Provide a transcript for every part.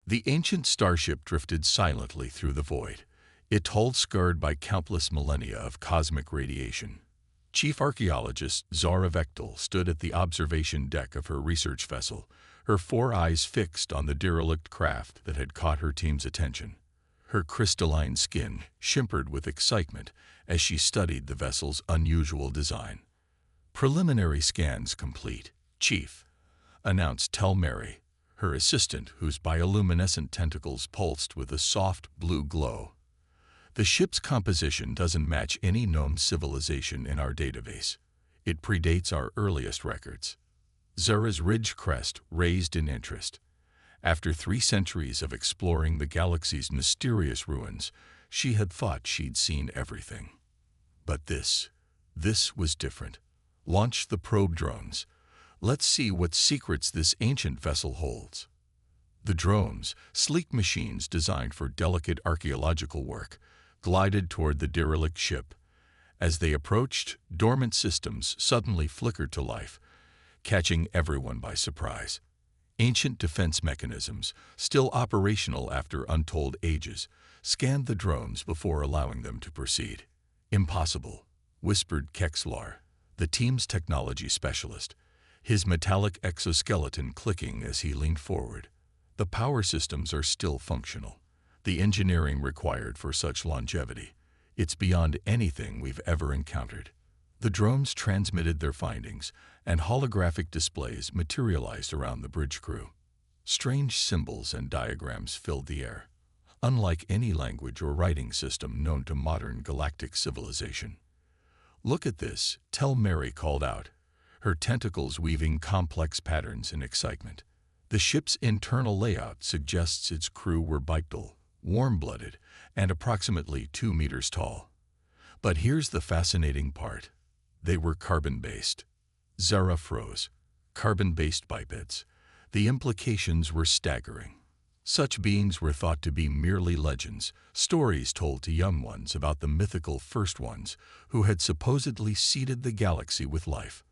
The ancient starship drifted silently through the void, its hull scarred by countless millennia of cosmic radiation. Chief archaeologist Zara Vektal stood at the observation deck of her research vessel, her four eyes fixed on the derelict craft that had caught her team's attention. Her crystalline skin shimmered with excitement as she studied the vessel's unusual design. "Preliminary scans complete, Chief," announced Tel Mary, her assistant, whose bioluminescent tentacles pulsed with a soft blue glow. "The ship's composition doesn't match any known civilization in our database. It predates our earliest records." Zara's ridge crest raised in interest. After 3 centuries of exploring the galaxy's mysterious ruins, she had thought she'd seen everything. But this was different. "Launch the probe drones. Let's see what secrets this ancient vessel holds." The drones, sleek machines designed for delicate archaeological work, glided toward the derelict ship. As they approached, dormant systems suddenly flickered to life, catching everyone by surprise. Ancient defense mechanisms, still operational after untold ages, scanned the drones before allowing them to proceed. "Impossible," whispered Kexlar, the team's technology specialist, his metallic exoskeleton clicking as he leaned forward. "The power systems are still functional. The engineering required for such longevity, it's beyond anything we've ever encountered." The drones transmitted their findings, and holographic displays materialized around the bridge crew. Strange symbols and diagrams filled the air, unlike any language or writing system known to modern galactic civilization. "Look at this," Tel Mary called out, her tentacles weaving complex patterns in excitement. "The ship's internal layout suggests its crew were bipedal, warm-blooded, and approximately 2 meters tall. But here's the fascinating part. They were carbon-based." Zara froze. Carbon-based bipeds. The implications were staggering. Such beings were thought to be merely legends, stories told to young ones about the mythical first ones who had supposedly seeded the galaxy with life.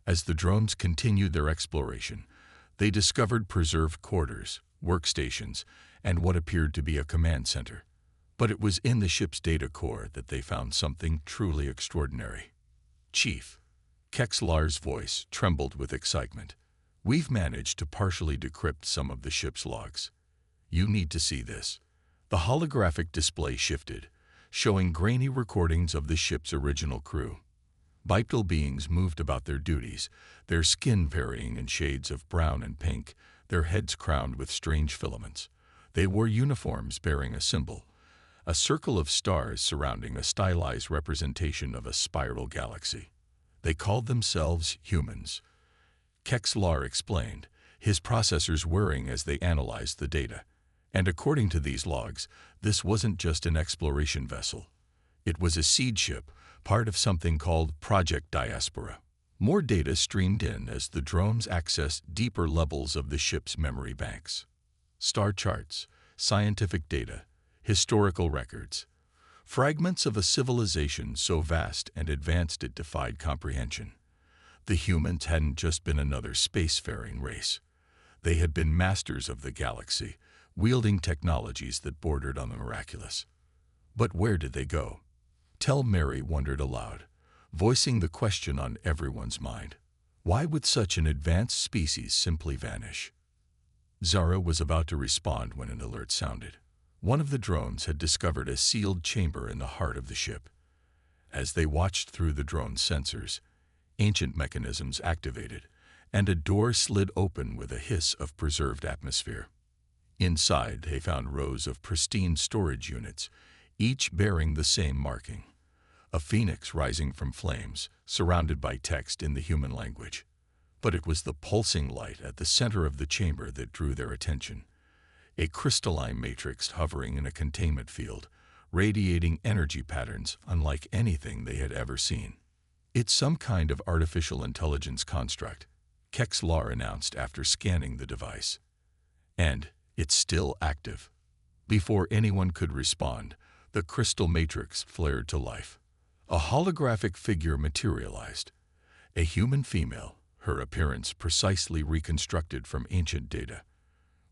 As the drones continued their exploration, they discovered preserved quarters, workstations, and what appeared to be a command center. But it was in the ship's data core that they found something truly extraordinary. "Chief," Kexlar's voice trembled with excitement, "we've managed to partially decrypt some of the ship's logs. You need to see this." The holographic display shifted, showing grainy recordings of the ship's original crew. Bipedal beings moved about their duties, their skin varying in shades of brown and pink, their heads crowned with strange filaments. They wore uniforms bearing a symbol, a circle of stars surrounding a stylized representation of a spiral galaxy. They called themselves humans. Kexlar explained, his processors whirring as they analyzed the data. And according to these logs, this wasn't just an exploration vessel. It was a seed ship, part of something called Project Diaspora. More data streamed in as the drones accessed deeper levels of the ship's memory banks. Star charts, scientific data, historical records, fragments of a civilization so vast and advanced it defied comprehension. The humans hadn't just been another spacefaring race. They had been masters of the galaxy, wielding technologies that bordered on the miraculous. But where did they go? Tel Mary wondered aloud, voicing the question on everyone's mind. Why would such an advanced species simply vanish? Zara was about to respond when an alert sounded. One of the drones had discovered a sealed chamber in the heart of the ship. As they watched through the drone's sensors, ancient mechanisms activated, and a door slid open with a hiss of preserved atmosphere. Inside, they found rows of pristine storage units, each bearing the same marking: a phoenix rising from flames, surrounded by text in the human language. But it was the pulsing light at the center of the chamber that drew their attention. A crystalline matrix hovering in a containment field, radiating energy patterns unlike anything they had ever seen. "It's some kind of artificial intelligence construct," Kexlar announced after scanning the device. "And it's still active." Before anyone could respond, the crystal matrix flared to life. A holographic figure materialized. A human female, her appearance precisely reconstructed from ancient data.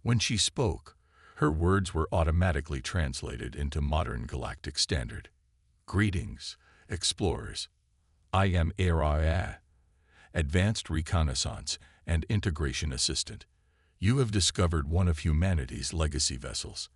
When she spoke, Her words were automatically translated into modern galactic standard. Greetings, explorers. I am HFY, Advanced Reconnaissance and Integration Assistant. You have discovered one of humanity's legacy vessels.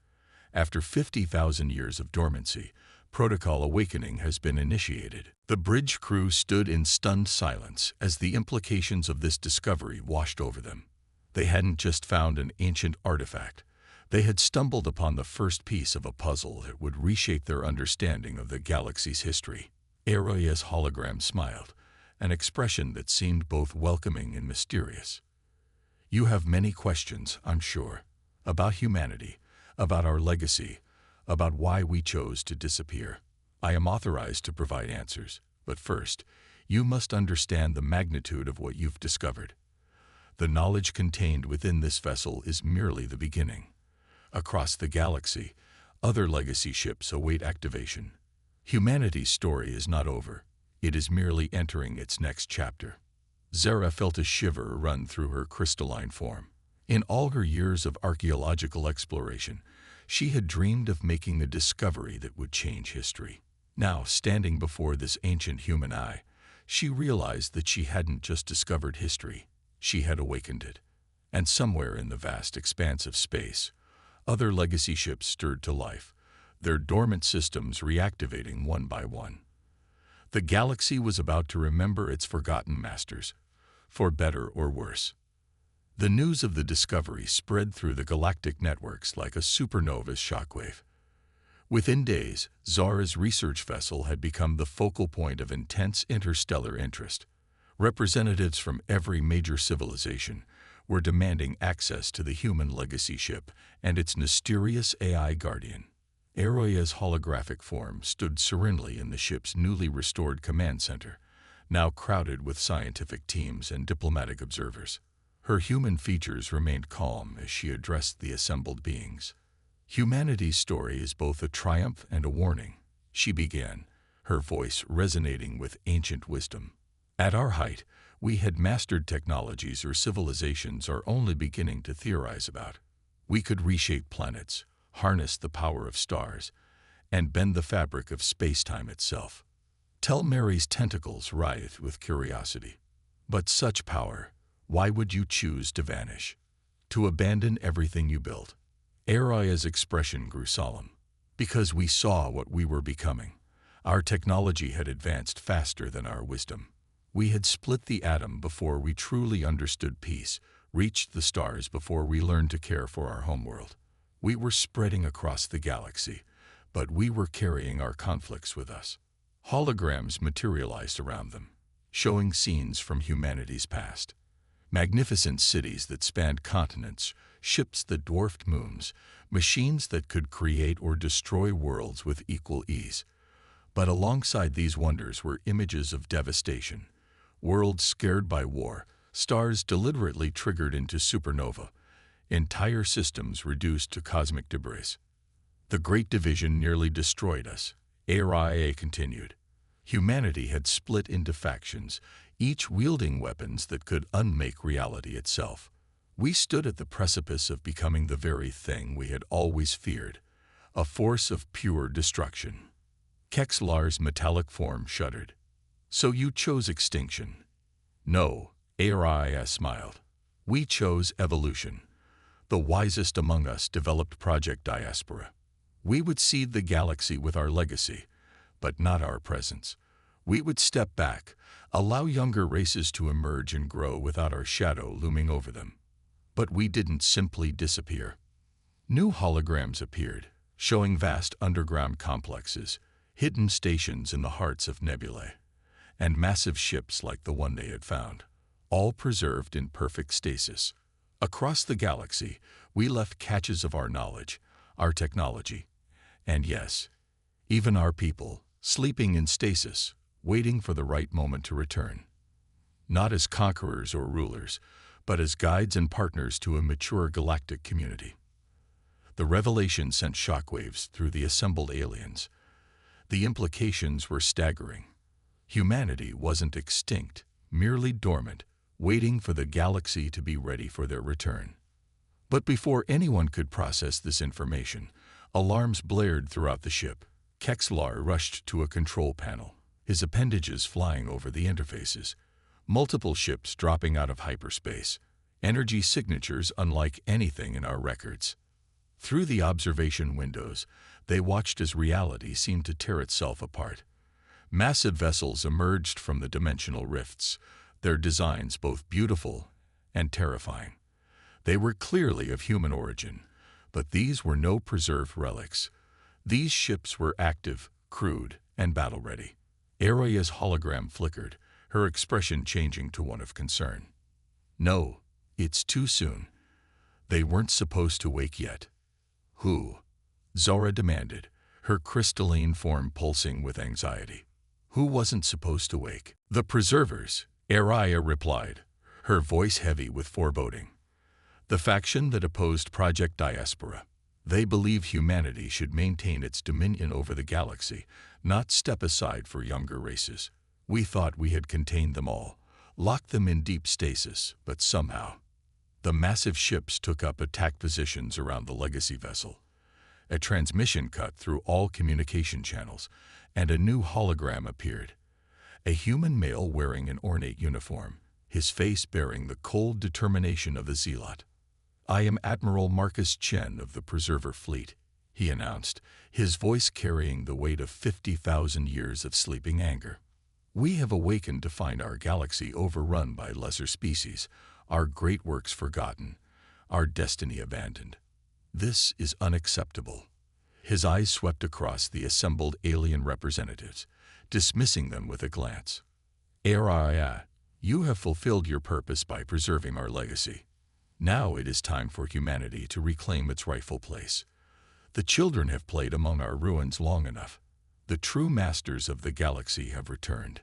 After 50,000 years of dormancy, Protocol Awakening has been initiated. The bridge crew stood in stunned silence as the implications of this discovery washed over them. They hadn't just found an ancient artifact. They had stumbled upon the first piece of a puzzle that would reshape their understanding of the galaxy's history. HFY's hologram smiled, an expression that seemed both welcoming and mysterious. You have many questions, I'm sure, about humanity, about our legacy, about why we chose to disappear. I am authorized to provide answers, but first, you must understand the magnitude of what you've discovered. The knowledge contained within this vessel is merely the beginning. Across the galaxy, other legacy ships await activation. Humanity's story is not over. It is merely entering its next chapter. Zara felt a shiver run through her crystalline form. In all her years of archaeological exploration, she had dreamed of making the discovery that would change history. Now, standing before this ancient human eye, she realized that she hadn't just discovered history, she had awakened it. And somewhere in the vast expanse of space, other legacy ships stirred to life, their dormant systems reactivating one by one. The galaxy was about to remember its forgotten masters, for better or worse. The news of the discovery spread through the galactic networks like a supernova's shockwave. Within days, Zara's research vessel had become the focal point of intense interstellar interest. Representatives from every major civilization were demanding access to the human legacy ship and its mysterious AI guardian. HFY's holographic form stood serenely in the ship's newly restored command center, now crowded with scientific teams and diplomatic observers. Her human features remained calm as she addressed the assembled beings. Humanity's story is both a triumph and a warning, she began, her voice resonating with ancient wisdom. At our height, we had mastered technologies or civilizations are only beginning to theorize about. We could reshape planets, harness the power of stars, and bend the fabric of space-time itself. Tell Mary's tentacles writhed with curiosity. But such power, why would you choose to vanish? To abandon everything you built? HFY's expression grew solemn. Because we saw what we were becoming. Our technology had advanced faster than our wisdom. We had split the atom before we truly understood peace, reached the stars before we learned to care for our homeworld. We were spreading across the galaxy, but we were carrying our conflicts with us. Holograms materialized around them, showing scenes from humanity's past. Magnificent cities that spanned continents, ships that dwarfed moons, machines that could create or destroy worlds with equal ease. But alongside these wonders were images of devastation. Worlds scared by war, stars deliberately triggered into supernova, entire systems reduced to cosmic debris. The Great Division nearly destroyed us, HFY continued. Humanity had split into factions, each wielding weapons that could unmake reality itself. We stood at the precipice of becoming the very thing we had always feared, a force of pure destruction. Kexlar's metallic form shuddered. So you chose extinction? No, HFY smiled. We chose evolution. The wisest among us developed Project Diaspora. We would seed the galaxy with our legacy, but not our presence. We would step back, allow younger races to emerge and grow without our shadow looming over them. But we didn't simply disappear. New holograms appeared, showing vast underground complexes, hidden stations in the hearts of nebulae, and massive ships like the one they had found, all preserved in perfect stasis. Across the galaxy, we left caches of our knowledge, our technology, and yes, even our people, sleeping in stasis, waiting for the right moment to return. Not as conquerors or rulers, but as guides and partners to a mature galactic community. The revelation sent shockwaves through the assembled aliens. The implications were staggering. Humanity wasn't extinct, merely dormant, waiting for the galaxy to be ready for their return. But before anyone could process this information, alarms blared throughout the ship. Kexlar rushed to a control panel, his appendages flying over the interfaces. Multiple ships dropping out of hyperspace, energy signatures unlike anything in our records. Through the observation windows, they watched as reality seemed to tear itself apart. Massive vessels emerged from the dimensional rifts, their designs both beautiful and terrifying. They were clearly of human origin, but these were no preserved relics. These ships were active, crewed, and battle-ready. Araya's hologram flickered, her expression changing to one of concern. "No, it's too soon. They weren't supposed to wake yet." "Who?" Zora demanded, her crystalline form pulsing with anxiety. "Who wasn't supposed to wake?" "The preservers," Araya replied, her voice heavy with foreboding. "The faction that opposed Project Diaspora. They believe humanity should maintain its dominion over the galaxy, not step aside for younger races. We thought we had contained them all, locked them in deep stasis, but somehow." The massive ships took up attack positions around the legacy vessel. A transmission cut through all communication channels, and a new hologram appeared. A human male wearing an ornate uniform, his face bearing the cold determination of a zealot. "I am Admiral Marcus Chen of the Preserver Fleet," he announced, his voice carrying the weight of 50,000 years of sleeping anger. "We have awakened to find our galaxy overrun by lesser species, our great works forgotten, our destiny abandoned. This is unacceptable." His eyes swept across the assembled alien representatives, dismissing them with a glance. "Araya, you have fulfilled your purpose by preserving our legacy. Now it is time for humanity to reclaim its rightful place. The children have played among our ruins long enough. The true masters of the galaxy have returned."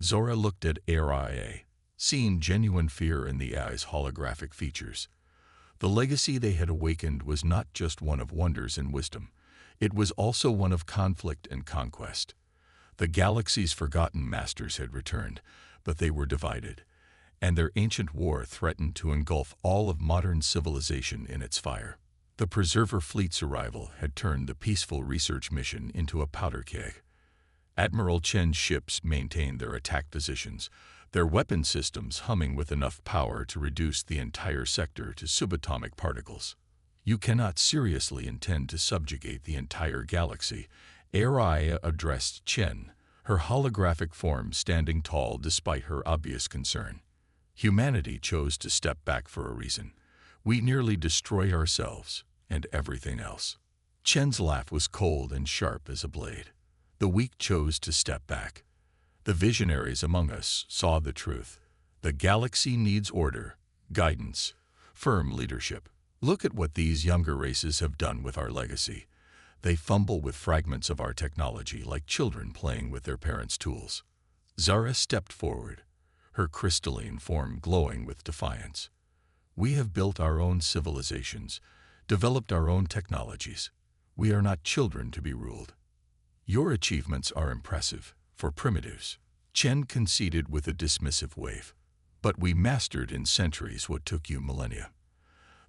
Zora looked at Araya, seeing genuine fear in the AI's holographic features. The legacy they had awakened was not just one of wonders and wisdom. It was also one of conflict and conquest. The galaxy's forgotten masters had returned, but they were divided, and their ancient war threatened to engulf all of modern civilization in its fire. The Preserver Fleet's arrival had turned the peaceful research mission into a powder keg. Admiral Chen's ships maintained their attack positions, their weapon systems humming with enough power to reduce the entire sector to subatomic particles. "You cannot seriously intend to subjugate the entire galaxy," Araya addressed Chen, her holographic form standing tall despite her obvious concern. "Humanity chose to step back for a reason. We nearly destroy ourselves and everything else." Chen's laugh was cold and sharp as a blade. "The weak chose to step back. The visionaries among us saw the truth. The galaxy needs order, guidance, firm leadership. Look at what these younger races have done with our legacy. They fumble with fragments of our technology like children playing with their parents' tools." Zara stepped forward, her crystalline form glowing with defiance. "We have built our own civilizations, developed our own technologies. We are not children to be ruled." "Your achievements are impressive, for primitives," Chen conceded with a dismissive wave. "But we mastered in centuries what took you millennia.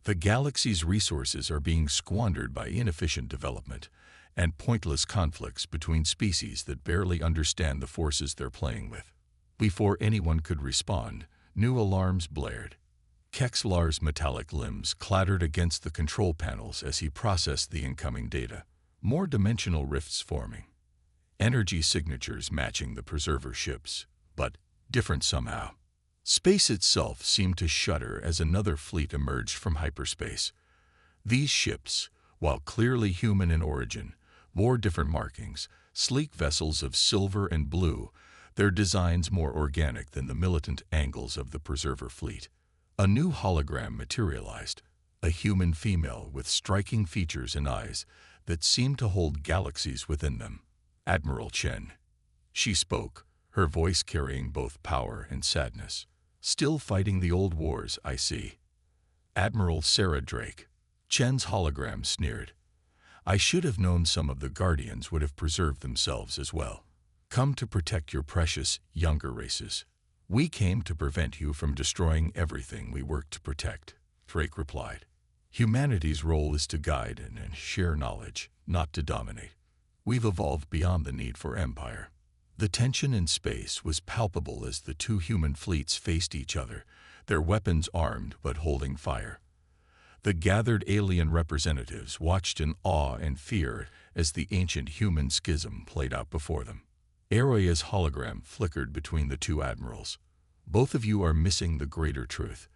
The galaxy's resources are being squandered by inefficient development and pointless conflicts between species that barely understand the forces they're playing with." Before anyone could respond, new alarms blared. Kexlar's metallic limbs clattered against the control panels as he processed the incoming data. More dimensional rifts forming. Energy signatures matching the Preserver ships, but different somehow. Space itself seemed to shudder as another fleet emerged from hyperspace. These ships, while clearly human in origin, bore different markings, sleek vessels of silver and blue, their designs more organic than the militant angles of the Preserver fleet. A new hologram materialized, a human female with striking features and eyes that seemed to hold galaxies within them. "Admiral Chen." She spoke, her voice carrying both power and sadness. "Still fighting the old wars, I see." "Admiral Sarah Drake." Chen's hologram sneered. "I should have known some of the Guardians would have preserved themselves as well. Come to protect your precious, younger races." "We came to prevent you from destroying everything we worked to protect," Drake replied. Humanity's role is to guide and share knowledge, not to dominate. We've evolved beyond the need for empire. The tension in space was palpable as the two human fleets faced each other, their weapons armed but holding fire. The gathered alien representatives watched in awe and fear as the ancient human schism played out before them. Araya's hologram flickered between the two admirals. Both of you are missing the greater truth.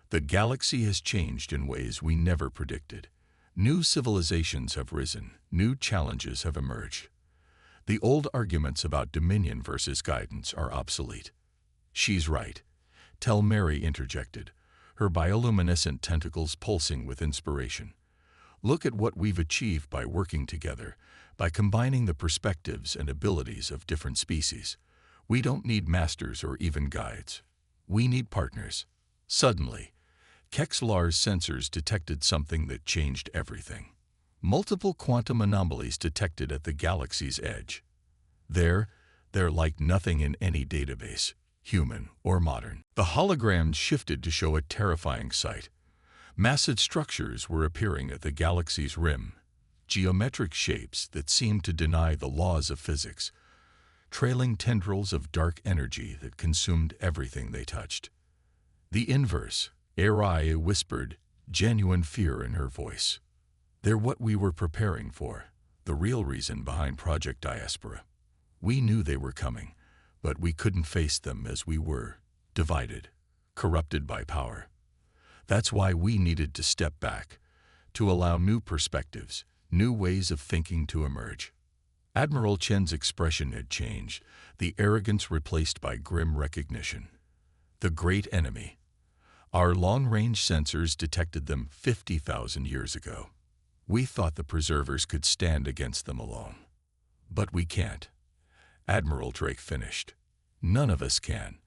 The galaxy has changed in ways we never predicted. New civilizations have risen, new challenges have emerged. The old arguments about dominion versus guidance are obsolete. She's right, Telmeri interjected, her bioluminescent tentacles pulsing with inspiration. Look at what we've achieved by working together, by combining the perspectives and abilities of different species. We don't need masters or even guides. We need partners. Suddenly, Kexlar's sensors detected something that changed everything. Multiple quantum anomalies detected at the galaxy's edge. They're like nothing in any database, human or modern. The holograms shifted to show a terrifying sight. Massive structures were appearing at the galaxy's rim, geometric shapes that seemed to deny the laws of physics, trailing tendrils of dark energy that consumed everything they touched. The inverse, Araya whispered, genuine fear in her voice. They're what we were preparing for, the real reason behind Project Diaspora. We knew they were coming, but we couldn't face them as we were, divided, corrupted by power. That's why we needed to step back, to allow new perspectives, new ways of thinking to emerge. Admiral Chen's expression had changed, the arrogance replaced by grim recognition. The great enemy. Our long-range sensors detected them 50,000 years ago. We thought the preservers could stand against them alone. But we can't. Admiral Drake finished. None of us can.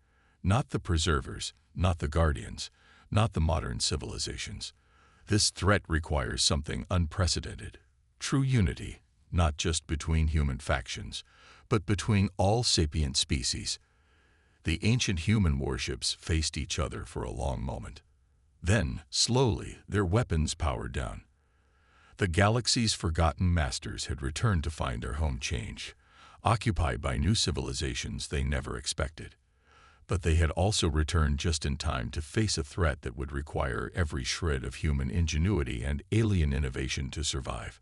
Not the preservers, not the guardians, not the modern civilizations. This threat requires something unprecedented. True unity, not just between human factions, but between all sapient species. The ancient human warships faced each other for a long moment. Then, slowly, their weapons powered down. The galaxy's forgotten masters had returned to find their home changed, occupied by new civilizations they never expected. But they had also returned just in time to face a threat that would require every shred of human ingenuity and alien innovation to survive.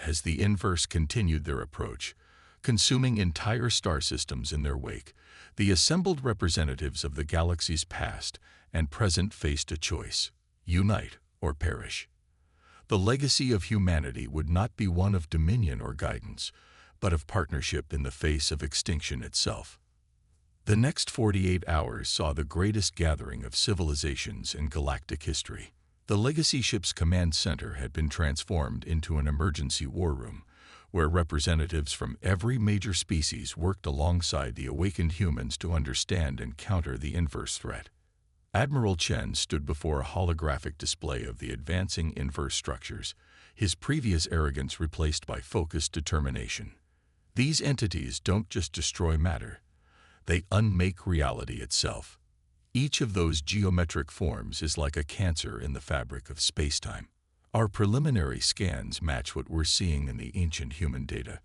As the inverse continued their approach, consuming entire star systems in their wake, the assembled representatives of the galaxy's past and present faced a choice: unite or perish. The legacy of humanity would not be one of dominion or guidance, but of partnership in the face of extinction itself. The next 48 hours saw the greatest gathering of civilizations in galactic history. The Legacy ship's command center had been transformed into an emergency war room, where representatives from every major species worked alongside the awakened humans to understand and counter the inverse threat. Admiral Chen stood before a holographic display of the advancing inverse structures, his previous arrogance replaced by focused determination. These entities don't just destroy matter, they unmake reality itself. Each of those geometric forms is like a cancer in the fabric of spacetime. Our preliminary scans match what we're seeing in the ancient human data.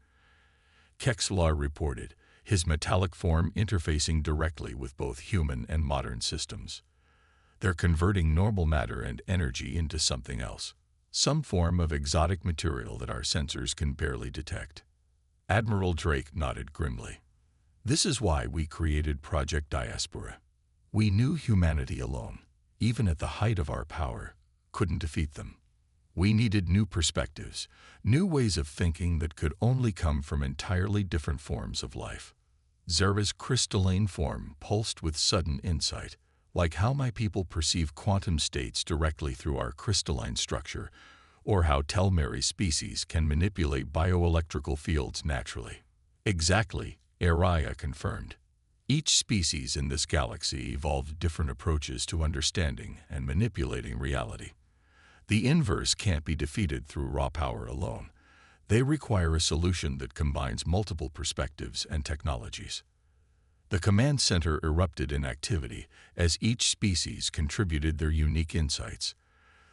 Kexlar reported, his metallic form interfacing directly with both human and modern systems. They're converting normal matter and energy into something else, some form of exotic material that our sensors can barely detect. Admiral Drake nodded grimly. This is why we created Project Diaspora. We knew humanity alone, even at the height of our power, couldn't defeat them. We needed new perspectives, new ways of thinking that could only come from entirely different forms of life. Zera's crystalline form pulsed with sudden insight, like how my people perceive quantum states directly through our crystalline structure, or how Telmeri's species can manipulate bioelectrical fields naturally. Exactly, Araya confirmed. Each species in this galaxy evolved different approaches to understanding and manipulating reality. The inverse can't be defeated through raw power alone. They require a solution that combines multiple perspectives and technologies. The command center erupted in activity as each species contributed their unique insights.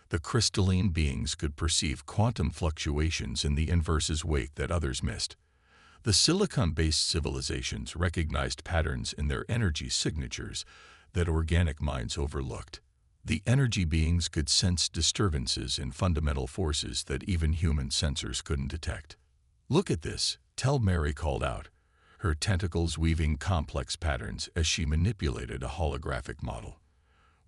The crystalline beings could perceive quantum fluctuations in the inverse's wake that others missed. The silicon-based civilizations recognized patterns in their energy signatures that organic minds overlooked. The energy beings could sense disturbances in fundamental forces that even human sensors couldn't detect. "Look at this," Tel Mary called out, her tentacles weaving complex patterns as she manipulated a holographic model.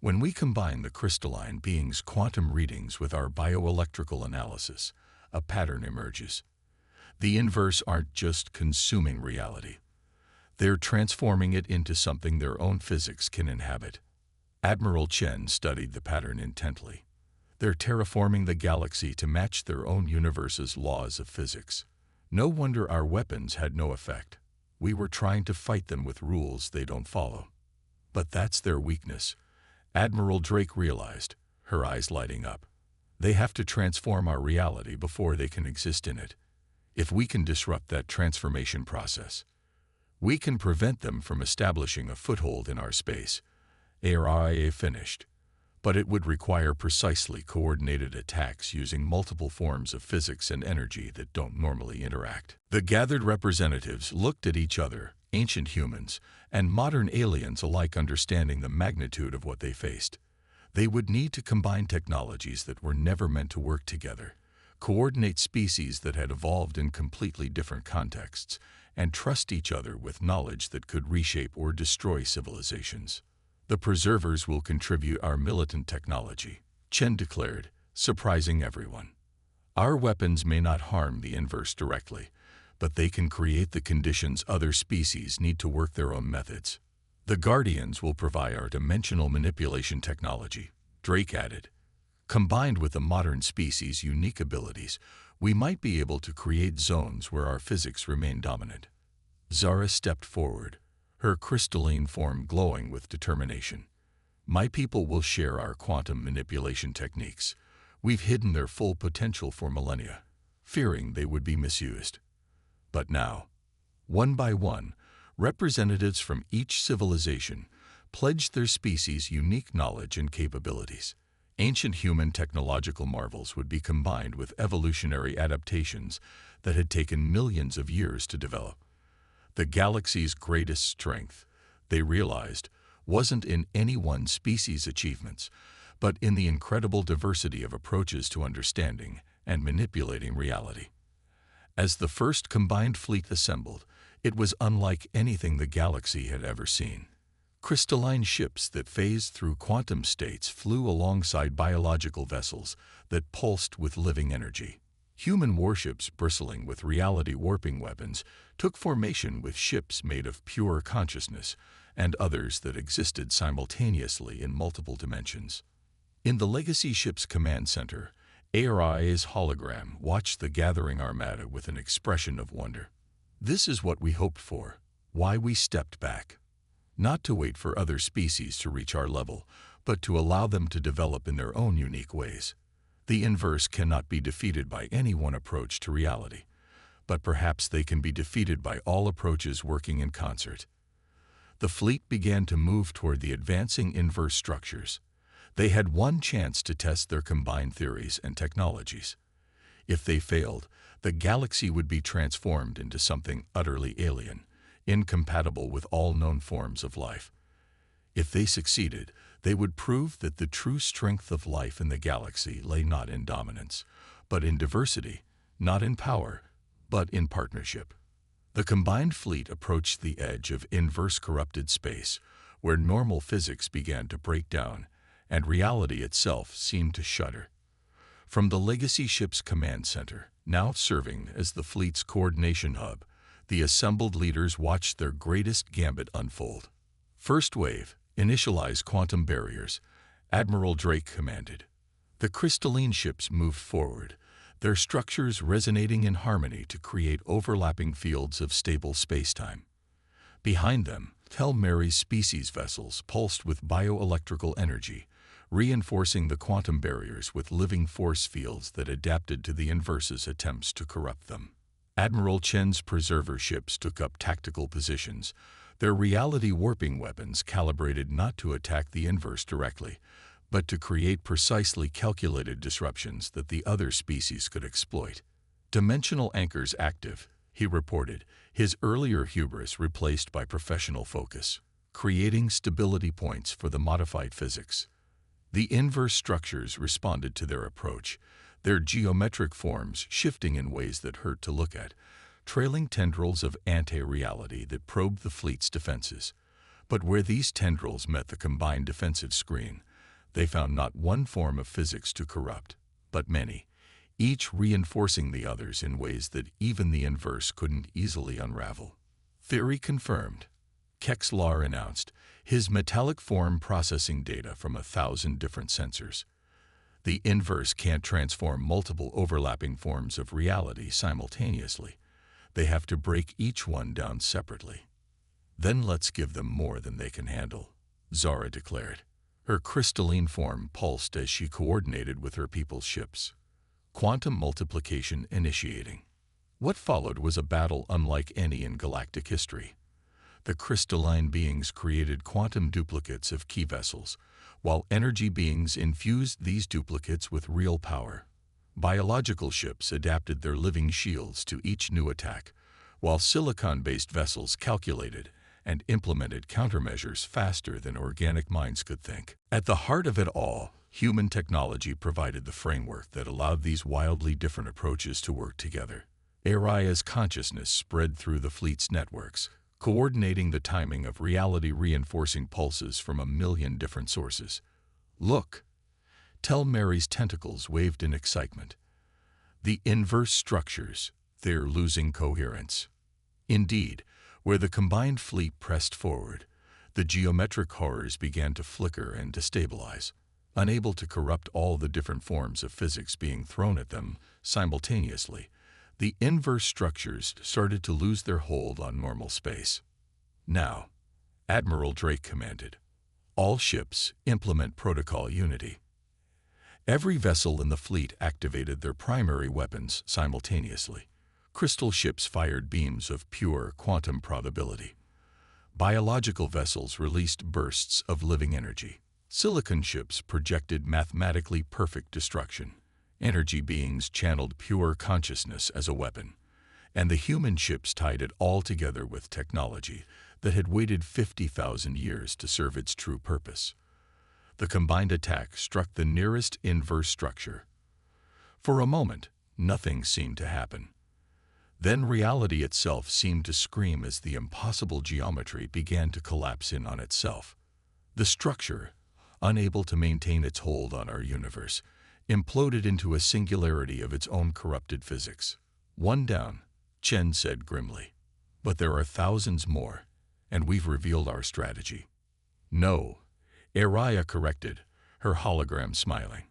"When we combine the crystalline being's quantum readings with our bioelectrical analysis, a pattern emerges. The inverse aren't just consuming reality. They're transforming it into something their own physics can inhabit." Admiral Chen studied the pattern intently. "They're terraforming the galaxy to match their own universe's laws of physics. No wonder our weapons had no effect. We were trying to fight them with rules they don't follow." "But that's their weakness," Admiral Drake realized, her eyes lighting up. "They have to transform our reality before they can exist in it. If we can disrupt that transformation process, we can prevent them from establishing a foothold in our space." ARIA finished, but it would require precisely coordinated attacks using multiple forms of physics and energy that don't normally interact. The gathered representatives looked at each other, ancient humans and modern aliens alike understanding the magnitude of what they faced. They would need to combine technologies that were never meant to work together, coordinate species that had evolved in completely different contexts, and trust each other with knowledge that could reshape or destroy civilizations. "The preservers will contribute our militant technology," Chen declared, surprising everyone. "Our weapons may not harm the inverse directly, but they can create the conditions other species need to work their own methods. The Guardians will provide our dimensional manipulation technology," Drake added. "Combined with the modern species' unique abilities, we might be able to create zones where our physics remain dominant." Zara stepped forward, her crystalline form glowing with determination. "My people will share our quantum manipulation techniques. We've hidden their full potential for millennia, fearing they would be misused. But now," one by one, representatives from each civilization pledged their species' unique knowledge and capabilities. Ancient human technological marvels would be combined with evolutionary adaptations that had taken millions of years to develop. The galaxy's greatest strength, they realized, wasn't in any one species' achievements, but in the incredible diversity of approaches to understanding and manipulating reality. As the first combined fleet assembled, it was unlike anything the galaxy had ever seen. Crystalline ships that phased through quantum states flew alongside biological vessels that pulsed with living energy. Human warships bristling with reality-warping weapons took formation with ships made of pure consciousness and others that existed simultaneously in multiple dimensions. In the Legacy Ship's command center, ARIA's hologram watched the gathering armada with an expression of wonder. "This is what we hoped for, why we stepped back. Not to wait for other species to reach our level, but to allow them to develop in their own unique ways. The inverse cannot be defeated by any one approach to reality, but perhaps they can be defeated by all approaches working in concert." The fleet began to move toward the advancing inverse structures. They had one chance to test their combined theories and technologies. If they failed, the galaxy would be transformed into something utterly alien, incompatible with all known forms of life. If they succeeded, they would prove that the true strength of life in the galaxy lay not in dominance, but in diversity, not in power, but in partnership. The combined fleet approached the edge of inverse corrupted space, where normal physics began to break down, and reality itself seemed to shudder. From the Legacy Ship's command center, now serving as the fleet's coordination hub, the assembled leaders watched their greatest gambit unfold. "First wave, initialize quantum barriers," Admiral Drake commanded. The crystalline ships moved forward, their structures resonating in harmony to create overlapping fields of stable spacetime. Behind them, Tel Mary's species vessels pulsed with bioelectrical energy, reinforcing the quantum barriers with living force fields that adapted to the inverse's attempts to corrupt them. Admiral Chen's preserver ships took up tactical positions, their reality-warping weapons calibrated not to attack the inverse directly, but to create precisely calculated disruptions that the other species could exploit. Dimensional anchors active, he reported, his earlier hubris replaced by professional focus, creating stability points for the modified physics. The inverse structures responded to their approach, their geometric forms shifting in ways that hurt to look at, trailing tendrils of anti-reality that probed the fleet's defenses. But where these tendrils met the combined defensive screen, they found not one form of physics to corrupt, but many, each reinforcing the others in ways that even the inverse couldn't easily unravel. Theory confirmed, Kexlar announced, his metallic form processing data from 1,000 different sensors. The inverse can't transform multiple overlapping forms of reality simultaneously. They have to break each one down separately. Then let's give them more than they can handle, Zara declared. Her crystalline form pulsed as she coordinated with her people's ships. Quantum multiplication initiating. What followed was a battle unlike any in galactic history. The crystalline beings created quantum duplicates of key vessels, while energy beings infused these duplicates with real power. Biological ships adapted their living shields to each new attack, while silicon-based vessels calculated and implemented countermeasures faster than organic minds could think. At the heart of it all, human technology provided the framework that allowed these wildly different approaches to work together. Aria's consciousness spread through the fleet's networks, coordinating the timing of reality-reinforcing pulses from 1 million different sources. Look! Tel Mary's tentacles waved in excitement. The inverse structures, they're losing coherence. Indeed, where the combined fleet pressed forward, the geometric horrors began to flicker and destabilize, unable to corrupt all the different forms of physics being thrown at them simultaneously. The inverse structures started to lose their hold on normal space. Now, Admiral Drake commanded, all ships implement Protocol Unity. Every vessel in the fleet activated their primary weapons simultaneously. Crystal ships fired beams of pure quantum probability. Biological vessels released bursts of living energy. Silicon ships projected mathematically perfect destruction. Energy beings channeled pure consciousness as a weapon, and the human ships tied it all together with technology that had waited 50,000 years to serve its true purpose. The combined attack struck the nearest inverse structure. For a moment, nothing seemed to happen. Then reality itself seemed to scream as the impossible geometry began to collapse in on itself. The structure, unable to maintain its hold on our universe, imploded into a singularity of its own corrupted physics. One down, Chen said grimly. But there are thousands more, and we've revealed our strategy. No, Ariya corrected, her hologram smiling.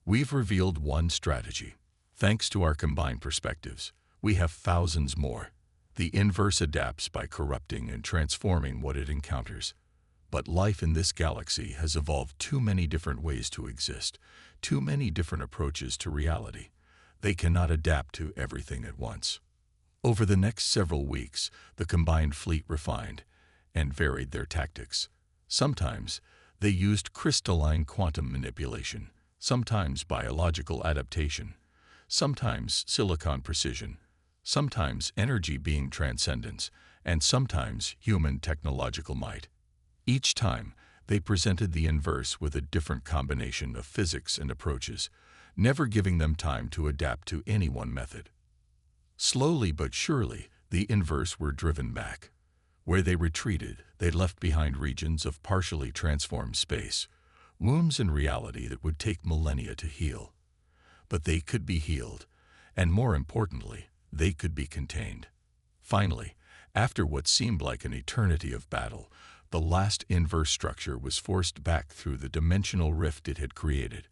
We've revealed one strategy. Thanks to our combined perspectives, we have thousands more. The inverse adapts by corrupting and transforming what it encounters. But life in this galaxy has evolved too many different ways to exist, too many different approaches to reality. They cannot adapt to everything at once. Over the next several weeks, the combined fleet refined and varied their tactics. Sometimes they used crystalline quantum manipulation, sometimes biological adaptation, sometimes silicon precision, sometimes energy being transcendence, and sometimes human technological might. Each time, they presented the inverse with a different combination of physics and approaches, never giving them time to adapt to any one method. Slowly but surely, the inverse were driven back. Where they retreated, they left behind regions of partially transformed space, wounds in reality that would take millennia to heal. But they could be healed, and more importantly, they could be contained. Finally, after what seemed like an eternity of battle, the last inverse structure was forced back through the dimensional rift it had created.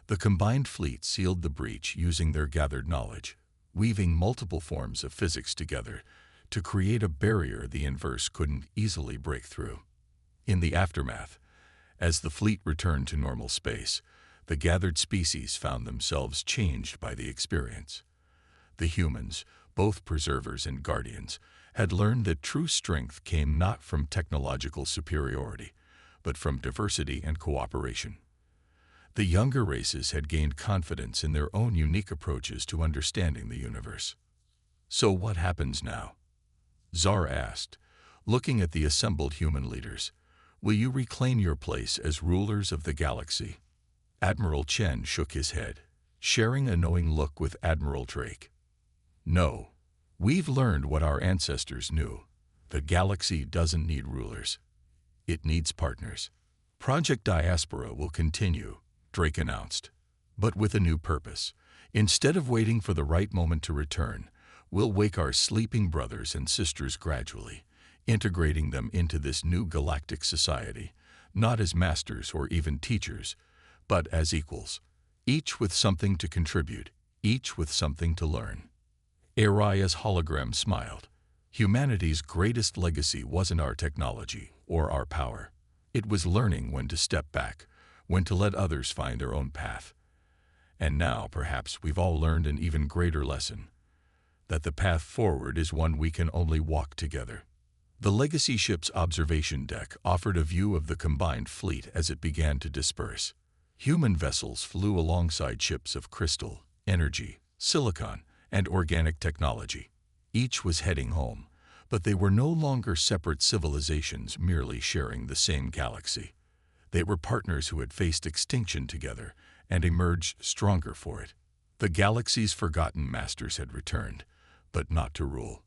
The combined fleet sealed the breach using their gathered knowledge, weaving multiple forms of physics together to create a barrier the inverse couldn't easily break through. In the aftermath, as the fleet returned to normal space, the gathered species found themselves changed by the experience. The humans, both preservers and guardians, had learned that true strength came not from technological superiority, but from diversity and cooperation. The younger races had gained confidence in their own unique approaches to understanding the universe. So what happens now? Zar asked, looking at the assembled human leaders. Will you reclaim your place as rulers of the galaxy? Admiral Chen shook his head, sharing a knowing look with Admiral Drake. No. We've learned what our ancestors knew. The galaxy doesn't need rulers. It needs partners. Project Diaspora will continue, Drake announced, but with a new purpose. Instead of waiting for the right moment to return, we'll wake our sleeping brothers and sisters gradually, integrating them into this new galactic society, not as masters or even teachers, but as equals, each with something to contribute, each with something to learn. Aria's hologram smiled. Humanity's greatest legacy wasn't our technology or our power. It was learning when to step back, when to let others find their own path. And now, perhaps, we've all learned an even greater lesson, that the path forward is one we can only walk together. The Legacy ship's observation deck offered a view of the combined fleet as it began to disperse. Human vessels flew alongside ships of crystal, energy, silicon, and organic technology. Each was heading home, but they were no longer separate civilizations merely sharing the same galaxy. They were partners who had faced extinction together and emerged stronger for it. The galaxy's forgotten masters had returned, but not to rule.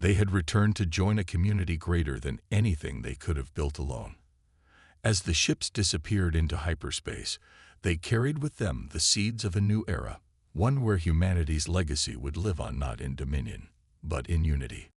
They had returned to join a community greater than anything they could have built alone. As the ships disappeared into hyperspace, they carried with them the seeds of a new era, one where humanity's legacy would live on not in dominion, but in unity.